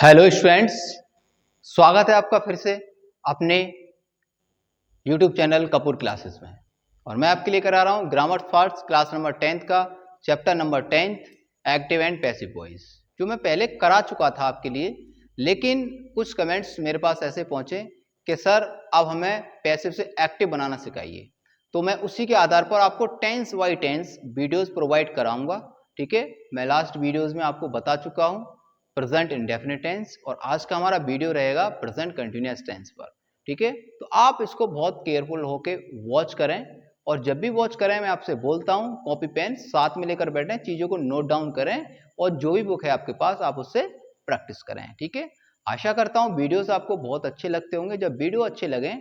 Hello students, स्वागत है आपका फिर से अपने YouTube चैनल कपूर क्लासेस में। और मैं आपके लिए करा रहा हूँ grammar first class number 10th का chapter number 10th active and passive voice, जो मैं पहले करा चुका था आपके लिए। लेकिन कुछ कमेंट्स मेरे पास ऐसे पहुंचे कि सर अब हमें पैसिव से एक्टिव बनाना सिखाइए, तो मैं उसी के आधार पर आपको tense by tense videos provide कराऊंगा। ठीक है, मैं लास्ट वीडियोस में आपको बता चुका हूँ प्रेजेंट इंडेफिनिट टेंस, और आज का हमारा वीडियो रहेगा प्रेजेंट कंटिन्यूअस टेंस पर। ठीक है, तो आप इसको बहुत केयरफुल होके वॉच करें, और जब भी वॉच करें मैं आपसे बोलता हूं कॉपी पेन साथ में लेकर बैठें, चीजों को नोट डाउन करें, और जो भी बुक है आपके पास आप उससे प्रैक्टिस करें। ठीक है, आशा करता हूं वीडियोस आपको बहुत अच्छे लगते होंगे। जब वीडियो अच्छे लगे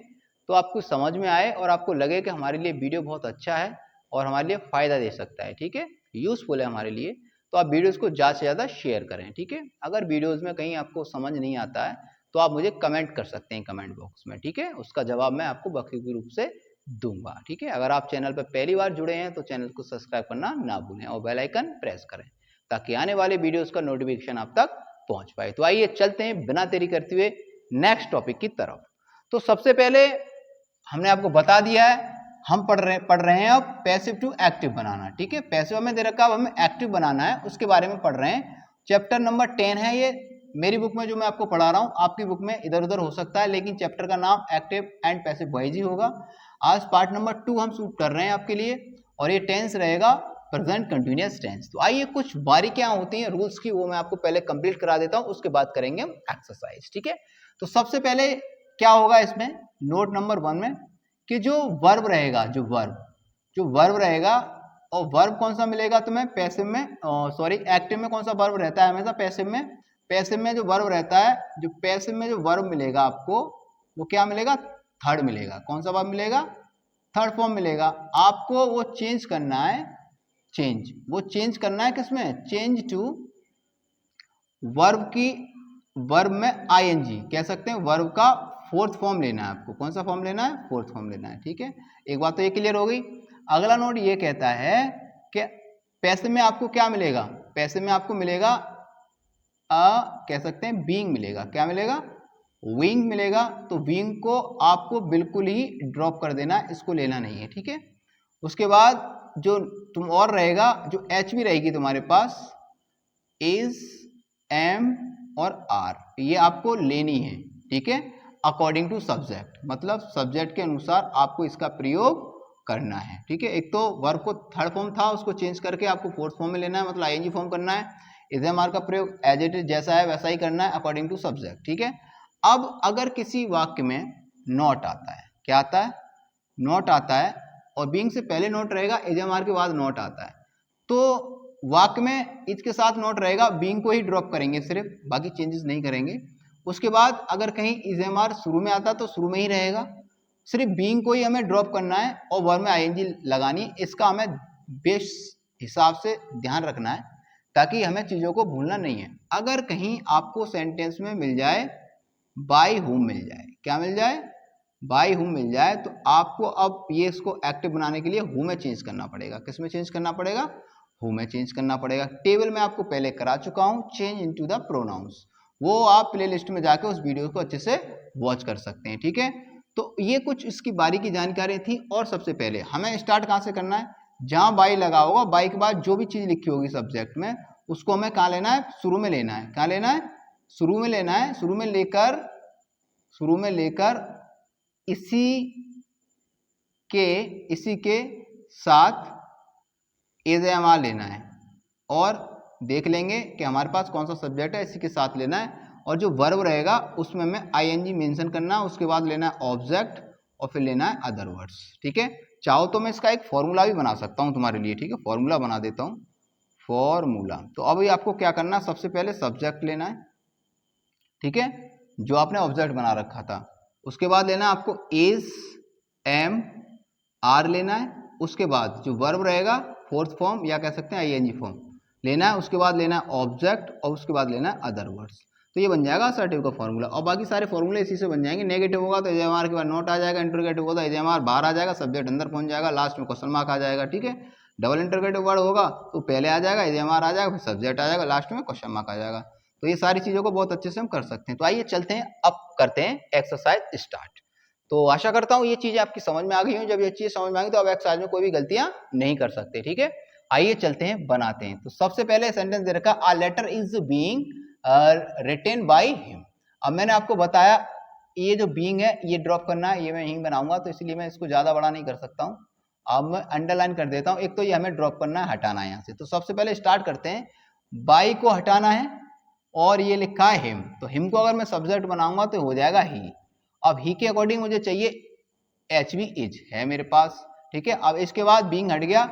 तो आपको समझ में आए और आपको लगे कि हमारे लिए वीडियो बहुत अच्छा है और हमारे लिए फायदा दे सकता है। ठीक है, यूजफुल है हमारे लिए, तो आप वीडियोस को ज़्यादा से ज़्यादा शेयर करें। ठीक है, अगर वीडियोस में कहीं आपको समझ नहीं आता है तो आप मुझे कमेंट कर सकते हैं कमेंट बॉक्स में। ठीक है, उसका जवाब मैं आपको बखूबी रूप से दूंगा। ठीक है, अगर आप चैनल पर पहली बार जुड़े हैं तो चैनल को सब्सक्राइब करना ना भूलें और बेल आइकन प्रेस करें ताकि आने वाले वीडियोस का नोटिफिकेशन आप तक पहुंच पाए। तो आइए चलते हैं बिना देरी करते हुए नेक्स्ट टॉपिक की तरफ। तो सबसे पहले हमने आपको बता दिया है, हम पढ़ रहे हैं अब पैसिव टू एक्टिव बनाना। ठीक है, पैसिव हमें दे रखा है, अब हमें एक्टिव बनाना है, उसके बारे में पढ़ रहे हैं। चैप्टर नंबर 10 है ये मेरी बुक में, जो मैं आपको पढ़ा रहा हूँ। आपकी बुक में इधर उधर हो सकता है, लेकिन चैप्टर का नाम एक्टिव एंड पैसिव वॉइस ही होगा। आज पार्ट नंबर 2 हम शूट कर रहे हैं आपके लिए, और ये टेंस रहेगा प्रेजेंट कंटिन्यूअस टेंस। तो आइए कुछ बारीकियां होती हैं रूल्स की, वो मैं आपको पहले कंप्लीट करा देता हूँ, उसके बाद करेंगे हम एक्सरसाइज। ठीक है, तो सबसे पहले क्या होगा इसमें, नोट नंबर 1 में, कि जो वर्ब रहेगा, जो वर्ब रहेगा, और वर्ब कौन सा मिलेगा तुम्हें पैसिव में, सॉरी एक्टिव में कौन सा वर्ब रहता है हमेशा, पैसिव में जो वर्ब रहता है, जो पैसिव में जो वर्ब मिलेगा आपको, वो क्या मिलेगा, थर्ड मिलेगा। कौन सा वर्ब मिलेगा, थर्ड फॉर्म मिलेगा। आपको वो चेंज करना है, वो चेंज करना है किसमें, चेंज टू वर्ब की, वर्ब में आईएनजी कह सकते हैं, वर्ब का फोर्थ फॉर्म लेना है आपको। कौन सा फॉर्म लेना है, फोर्थ फॉर्म लेना है। ठीक है, एक बात तो ये क्लियर हो गई। अगला नोट ये कहता है कि पैसिव में आपको क्या मिलेगा, पैसिव में आपको मिलेगा कह सकते हैं बीइंग मिलेगा। क्या मिलेगा, विंग मिलेगा। तो विंग को आपको बिल्कुल ही ड्रॉप कर देना है, इसको लेना नहीं है। ठीक है, उसके बाद जो तुम और रहेगा, जो एच भी रहेगी तुम्हारे पास, इज, एम और आर, ये आपको लेनी है। ठीक है, अकॉर्डिंग टू सब्जेक्ट, मतलब सब्जेक्ट के अनुसार आपको इसका प्रयोग करना है। ठीक है, एक तो वर्ब को थर्ड फॉर्म था, उसको चेंज करके आपको फोर्थ फॉर्म में लेना है, मतलब आईएनजी फॉर्म करना है। इज एम आर का प्रयोग एज इट इज जैसा है वैसा ही करना है, अकॉर्डिंग टू सब्जेक्ट। ठीक है, अब अगर किसी वाक्य में नॉट आता है, क्या आता है, नॉट आता है, और बीइंग से पहले नॉट रहेगा, इज एम आर के बाद नॉट आता है, तो वाक्य में इज के साथ नॉट रहेगा, बीइंग को ही ड्रॉप करेंगे सिर्फ, बाकी चेंजेस नहीं करेंगे। उसके बाद अगर कहीं इज एम आर शुरू में आता तो शुरू में ही रहेगा, सिर्फ बीइंग को ही हमें ड्रॉप करना है और वर्ब में आईएनजी लगानी है। इसका हमें बेस हिसाब से ध्यान रखना है ताकि हमें चीज़ों को भूलना नहीं है। अगर कहीं आपको सेंटेंस में मिल जाए बाय हुम मिल जाए, क्या मिल जाए, बाय हुम मिल जाए, तो आपको अब ये इसको एक्टिव बनाने के लिए हु में चेंज करना पड़ेगा। किस में चेंज करना पड़ेगा, हु में चेंज करना पड़ेगा। टेबल में आपको पहले करा चुका हूं, चेंज इनटू द प्रोनाउंस, वो आप प्लेलिस्ट में जाकर उस वीडियो को अच्छे से वॉच कर सकते हैं। ठीक है, तो ये कुछ इसकी बारीकी जानकारी थी। और सबसे पहले हमें स्टार्ट कहाँ से करना है, जहां बाई लगा होगा, बाई के बाद जो भी चीज लिखी होगी सब्जेक्ट में, उसको हमें कहाँ लेना है, शुरू में लेना है। कहाँ लेना है, शुरू में लेना है। शुरू में लेकर इसी के साथ एज एम आर लेना है, और देख लेंगे कि हमारे पास कौन सा सब्जेक्ट है, इसी के साथ लेना है। और जो वर्ब रहेगा उसमें हमें आईएनजी मेंशन करना है, उसके बाद लेना है ऑब्जेक्ट, और फिर लेना है अदर वर्ड्स। ठीक है, चाहो तो मैं इसका एक फॉर्मूला भी बना सकता हूं तुम्हारे लिए। ठीक है, फॉर्मूला बना देता हूं, फॉर्मूला। तो अभी आपको क्या करना है, सबसे पहले सब्जेक्ट लेना है। ठीक है, जो आपने ऑब्जेक्ट बना रखा था, उसके बाद लेना है आपको इज, एम, आर लेना है। उसके बाद जो वर्ब रहेगा फोर्थ फॉर्म या कह सकते हैं आईएनजी फॉर्म लेना है। उसके बाद लेना है ऑब्जेक्ट, और उसके बाद लेना है अदर वर्ड्स। तो ये बन जाएगा असर्टिव का फॉर्मूला, और बाकी सारे फॉर्मूले इसी से बन जाएंगे। नेगेटिव होगा तो एज एम आर के बाद नोट आ जाएगा, इंटरोगेटिव होगा तो एज एम आर बाहर आ जाएगा, सब्जेक्ट अंदर पहुंच जाएगा, लास्ट में क्वेश्चन मार्क आ जाएगा। ठीक है, डबल इंटरोगेटिव वर्ड होगा तो पहले आ जाएगा एज एम आर आ जाएगा, फिर सब्जेक्ट आ जाएगा, लास्ट में क्वेश्चन मार्क आ जाएगा। तो ये सारी चीज़ों को बहुत अच्छे से हम कर सकते हैं। तो आइए चलते हैं, अब करते हैं एक्सरसाइज स्टार्ट। तो आशा करता हूँ ये चीज़ें आपकी समझ में आ गई हों। जब ये चीज़ें समझ में आ गई तो अब एक्सरसाइज में कोई भी गलतियाँ नहीं कर सकते, ठीक है। आइए चलते हैं, बनाते हैं। तो सबसे पहले सेंटेंस दे रखा, a letter is being written by him. अब मैंने आपको बताया ये जो बीइंग है ये ड्रॉप करना है, ये मैं यहीं बनाऊंगा, तो इसलिए मैं इसको ज़्यादा बड़ा नहीं कर सकता हूँ। अब मैं अंडरलाइन कर देता हूँ। एक तो ये हमें ड्रॉप करना है, हटाना है यहाँ से। तो सबसे पहले स्टार्ट करते हैं, बाई को हटाना है और ये लिखा है हिम। तो हिम को अगर मैं सब्जेक्ट बनाऊंगा तो हो जाएगा ही। अब ही के अकॉर्डिंग मुझे चाहिए एच वी, इज है मेरे पास, ठीक है। अब इसके बाद बीइंग हट गया,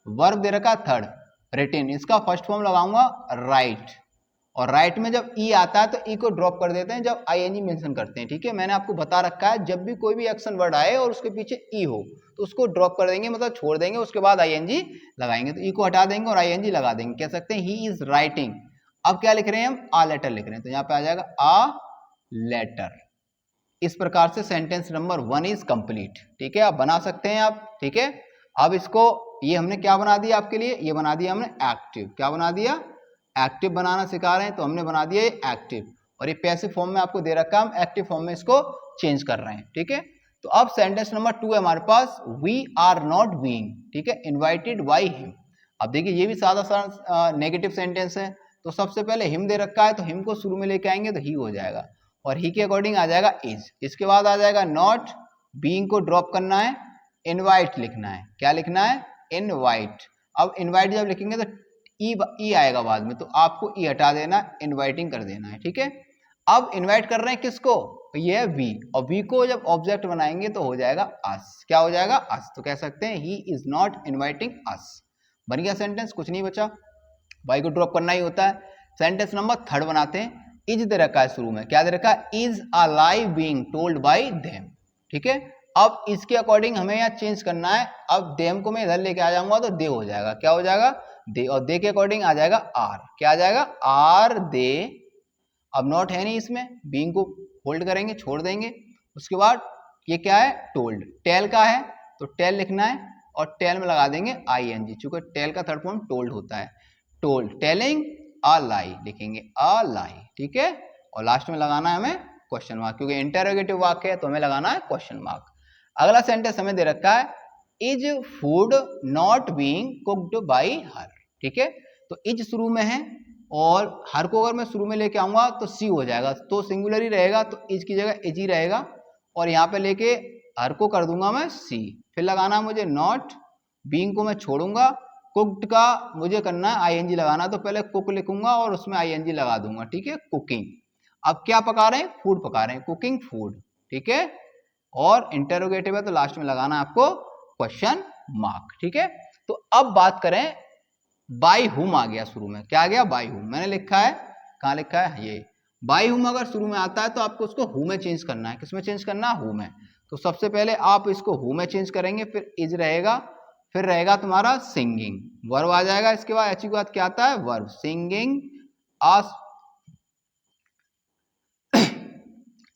वर्ब दे रखा थर्ड रिटन, इसका फर्स्ट फॉर्म लगाऊंगा राइट, और राइट में जब ई आता है तो ई को ड्रॉप कर देते हैं जब आईएनजी मेंशन करते हैं, ठीक है। मैंने आपको बता रखा है जब भी कोई भी एक्शन वर्ड आए और उसके पीछे ई हो तो उसको ड्रॉप कर देंगे, मतलब छोड़ देंगे, उसके बाद आईएनजी लगाएंगे। तो ई को हटा देंगे और आईएनजी लगा देंगे। कह सकते हैं ही इज राइटिंग। अब क्या लिख रहे हैं हम, आ लेटर लिख रहे हैं, तो यहाँ पे आ जाएगा आ लेटर। इस प्रकार से सेंटेंस नंबर 1 इज कंप्लीट, ठीक है। आप बना सकते हैं आप, ठीक है। अब इसको ये हमने क्या बना दिया आपके लिए, ये बना दिया हमने एक्टिव। क्या बना दिया, एक्टिव बनाना सिखा रहे हैं तो हमने बना दिया ये एक्टिव, और ये पैसिव फॉर्म में आपको दे रखा है, हम एक्टिव फॉर्म में इसको चेंज कर रहे हैं, ठीक है। तो अब सेंटेंस नंबर 2 है हमारे पास, वी आर नॉट बीइंग, ठीक है, इनवाइटेड बाय हिम। अब देखिए ये भी सादा सा नेगेटिव सेंटेंस है। तो सबसे पहले हिम दे रखा है तो हिम को शुरू में लेके आएंगे तो ही हो जाएगा, और ही के अकॉर्डिंग आ जाएगा इज। इसके बाद आ जाएगा नॉट, बीइंग को ड्रॉप करना है, इनवाइट लिखना है। क्या लिखना है, इनवाइट। अब इनवाइट जब लिखेंगे तो ई आएगा बाद में, तो आपको ई हटा देना, इनवाइटिंग कर देना है, ठीक है। अब इनवाइट कर रहे हैं किसको, ये है वी, और वी को जब ऑब्जेक्ट बनाएंगे तो हो जाएगा अस। क्या हो जाएगा, अस। तो कह सकते हैं he is not inviting us. बन गया सेंटेंस, कुछ नहीं बचा, वाई को ड्रॉप करना ही होता है। सेंटेंस नंबर 3 बनाते हैं, इज दे रखा है शुरू में। क्या दे रखा है, is a lie being told by them, ठीक है। अब इसके अकॉर्डिंग हमें यहाँ चेंज करना है। अब देम को मैं इधर लेके आ जाऊंगा तो दे हो जाएगा। क्या हो जाएगा, दे, और दे के अकॉर्डिंग आ जाएगा आर। क्या आ जाएगा, आर दे। अब नॉट है नहीं इसमें, बीइंग को होल्ड करेंगे, छोड़ देंगे। उसके बाद ये क्या है, टोल्ड। टेल का है तो टेल लिखना है और टेल में लगा देंगे आईएनजी, चूंकि टेल का थर्ड फॉर्म टोल्ड होता है। टोल्ड, टेलिंग अ लाई लिखेंगे, अ लाई, ठीक है। और लास्ट में लगाना है हमें क्वेश्चन मार्क, क्योंकि इंटरोगेटिव वाक्य है तो हमें लगाना है क्वेश्चन मार्क। अगला सेंटेंस हमें दे रखा है, is food not being cooked bye हर, ठीक है। तो इज शुरू में है और हर को अगर मैं शुरू में लेके आऊंगा तो सी हो जाएगा, तो सिंगुलर ही रहेगा, तो इज की जगह इज ही रहेगा, और यहाँ पे लेके हर को कर दूंगा मैं सी। फिर लगाना है मुझे नॉट, बीइंग को मैं छोड़ूंगा, कुक्ड का मुझे करना है आईएनजी लगाना, तो पहले कुक लिखूंगा और उसमें आईएनजी लगा दूंगा, ठीक है, कुकिंग। अब क्या पका रहे हैं, फूड पका रहे हैं, कुकिंग फूड, ठीक है। और इंटरोगेटिव है तो लास्ट में लगाना है आपको क्वेश्चन मार्क, ठीक है। तो अब बात करें, बाय हुम आ गया शुरू में। क्या आ गया, बाय हुम। मैंने लिखा है, कहाँ लिखा है, ये बाय हुम अगर शुरू में आता है तो आपको उसको हु में चेंज करना है। किसमें चेंज करना है, हु में। तो सबसे पहले आप इसको हु में चेंज करेंगे, फिर इज रहेगा, फिर रहेगा तुम्हारा सिंगिंग, वर्ब आ जाएगा। इसके बाद एच के बाद क्या आता है, verb, singing a,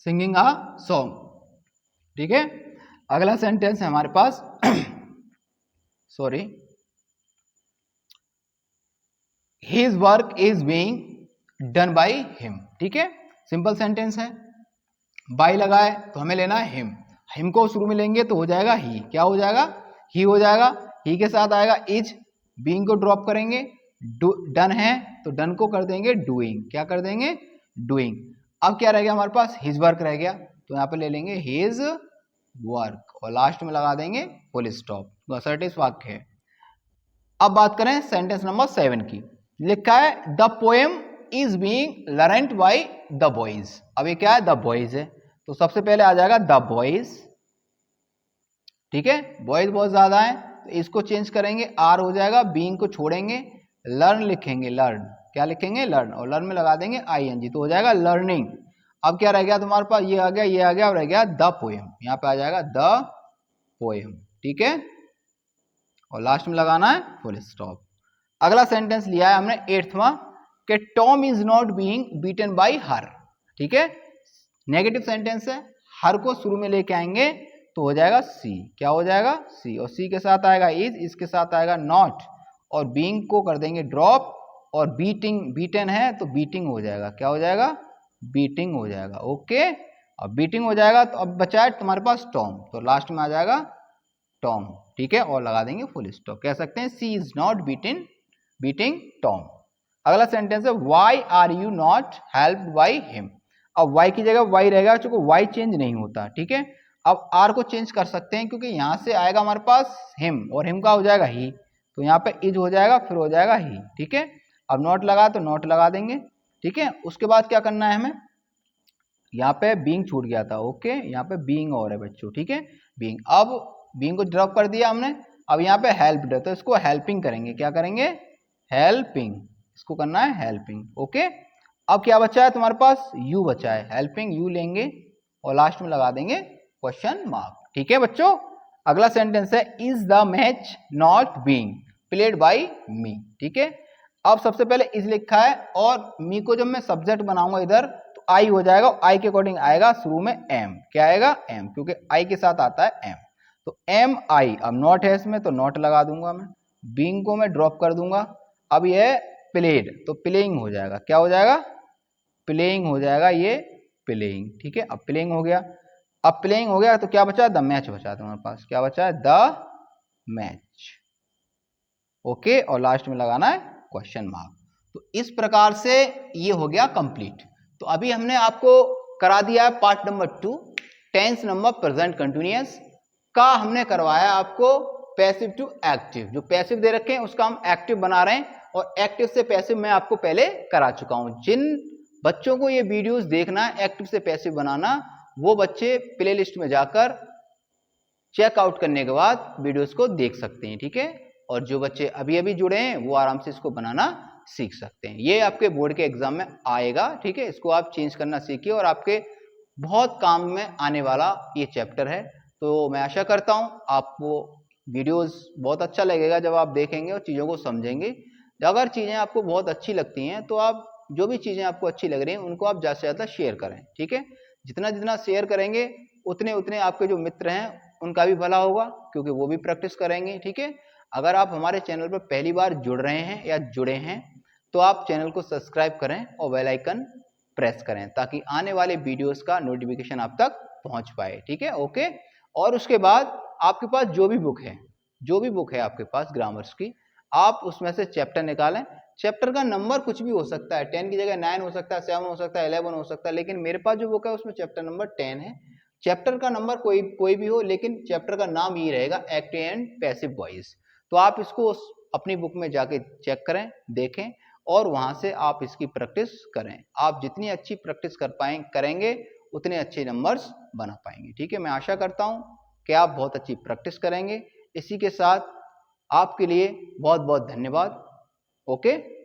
singing a song, ठीक है। अगला सेंटेंस है हमारे पास sorry, his work is being done by him, ठीक है। सिंपल सेंटेंस है, बाय लगाए तो हमें लेना है हिम, हिम को शुरू में लेंगे तो हो जाएगा ही। क्या हो जाएगा, ही हो जाएगा। ही के साथ आएगा इज, बीइंग को ड्रॉप करेंगे, डन है तो डन को कर देंगे डूइंग। क्या कर देंगे, डूइंग। अब क्या रह गया हमारे पास, हिज वर्क रह गया, तो यहाँ पे ले लेंगे हिज वर्क और लास्ट में लगा देंगे फुल स्टॉप, तो असर्टिव वाक्य है। अब बात करें सेंटेंस नंबर 7 की। लिखा है the poem is being learned by the boys. अब ये क्या है, द बॉयज है, तो सबसे पहले आ जाएगा द बॉयज, ठीक है। बॉयज बहुत ज्यादा है तो इसको चेंज करेंगे, आर हो जाएगा, बीइंग को छोड़ेंगे, लर्न लिखेंगे, लर्न। क्या लिखेंगे, लर्न, और लर्न में लगा देंगे आईएनजी, तो हो जाएगा लर्निंग। अब क्या रह गया तुम्हारे पास, ये आ गया, ये आ गया, और रह गया द पोएम। यहाँ पे आ जाएगा द पोएम, ठीक है, और लास्ट में लगाना है फुल स्टॉप। अगला सेंटेंस लिया है हमने 8वां, कि Tom is not being beaten by हर, ठीक है। नेगेटिव सेंटेंस है, हर को शुरू में लेके आएंगे तो हो जाएगा सी। क्या हो जाएगा, सी, और सी के साथ आएगा इज, इसके साथ आएगा नॉट, और बीइंग को कर देंगे ड्रॉप, और बीटन है तो बीटिंग हो जाएगा, क्या हो जाएगा, बीटिंग हो जाएगा। ओके, अब बीटिंग हो जाएगा तो अब बचा है तुम्हारे पास टॉम, तो लास्ट में आ जाएगा टॉम, ठीक है, और लगा देंगे फुल स्टॉप। कह सकते हैं she is not beating Tom. अगला सेंटेंस है why are you not helped by him. अब वाई की जगह वाई रहेगा, चूंकि वाई चेंज नहीं होता, ठीक है। अब आर को चेंज कर सकते हैं क्योंकि यहां से आएगा हमारे पास हिम, और हिम का हो जाएगा ही, तो यहाँ पे इज हो जाएगा, फिर हो जाएगा ही, ठीक है। अब नॉट लगा तो नॉट लगा देंगे, ठीक है। उसके बाद क्या करना है हमें, यहाँ पे बीइंग छूट गया था, ओके, यहाँ पे बीइंग और है बच्चों, ठीक है, बीइंग। अब बीइंग को ड्रॉप कर दिया हमने, अब यहाँ पे हेल्प्ड है तो इसको हेल्पिंग करेंगे, क्या करेंगे, हेल्पिंग, इसको करना है हेल्पिंग, ओके। अब क्या बचा है तुम्हारे पास, यू बचा है, हेल्पिंग यू लेंगे और लास्ट में लगा देंगे क्वेश्चन मार्क, ठीक है बच्चों। अगला सेंटेंस है is the match not being played by me, ठीक है। अब सबसे पहले इज लिखा है और मी को जब मैं सब्जेक्ट बनाऊंगा इधर तो आई हो जाएगा, आई के अकॉर्डिंग आएगा शुरू में एम, क्या आएगा, एम, क्योंकि आई के साथ आता है एम, तो एम आई। अब नॉट है इसमें तो नॉट लगा दूंगा मैं, बीइंग को मैं ड्रॉप कर दूंगा। अब ये प्लेड तो प्लेइंग हो जाएगा, क्या हो जाएगा, प्लेइंग हो जाएगा, ये प्लेइंग, ठीक है। अब प्लेइंग हो गया, अब प्लेइंग हो गया तो क्या बचा, द मैच बचा तुम्हारे पास, क्या बचा है, द मैच, ओके, और लास्ट में लगाना है क्वेश्चन मार्क। तो इस प्रकार से ये हो गया कंप्लीट। तो अभी हमने आपको करा दिया है part number 2, tense number present continuous का हमने करवाया आपको पैसिव टू एक्टिव। जो पैसिव दे रखे हैं उसका हम एक्टिव बना रहे हैं, और एक्टिव से पैसिव मैं आपको पहले करा चुका हूं। जिन बच्चों को ये वीडियोस देखना है एक्टिव से पैसिव बनाना, वो बच्चे प्ले लिस्ट में जाकर चेकआउट करने के बाद वीडियोस को देख सकते हैं, ठीक है। और जो बच्चे अभी अभी जुड़े हैं वो आराम से इसको बनाना सीख सकते हैं। ये आपके बोर्ड के एग्जाम में आएगा, ठीक है। इसको आप चेंज करना सीखिए और आपके बहुत काम में आने वाला ये चैप्टर है। तो मैं आशा करता हूं आपको वीडियोस बहुत अच्छा लगेगा जब आप देखेंगे और चीज़ों को समझेंगे। अगर चीज़ें आपको बहुत अच्छी लगती हैं तो आप जो भी चीज़ें आपको अच्छी लग रही हैं उनको आप ज़्यादा से ज़्यादा शेयर करें, ठीक है। जितना जितना शेयर करेंगे उतने उतने आपके जो मित्र हैं उनका भी भला होगा, क्योंकि वो भी प्रैक्टिस करेंगे, ठीक है। अगर आप हमारे चैनल पर पहली बार जुड़ रहे हैं या जुड़े हैं तो आप चैनल को सब्सक्राइब करें और बेल आइकन प्रेस करें, ताकि आने वाले वीडियोस का नोटिफिकेशन आप तक पहुंच पाए, ठीक है, ओके। और उसके बाद आपके पास जो भी बुक है आपके पास ग्रामर्स की, आप उसमें से चैप्टर निकालें। चैप्टर का नंबर कुछ भी हो सकता है, 10 की जगह 9 हो सकता है, 7 हो सकता है, 11 हो सकता है, लेकिन मेरे पास जो बुक है उसमें चैप्टर नंबर 10 है। चैप्टर का नंबर कोई भी हो, लेकिन चैप्टर का नाम ये रहेगा एक्टिव एंड पैसिव वॉइस। तो आप इसको अपनी बुक में जाके चेक करें, देखें, और वहां से आप इसकी प्रैक्टिस करें। आप जितनी अच्छी प्रैक्टिस करेंगे उतने अच्छे नंबर्स बना पाएंगे, ठीक है। मैं आशा करता हूं कि आप बहुत अच्छी प्रैक्टिस करेंगे। इसी के साथ आपके लिए बहुत बहुत धन्यवाद, ओके।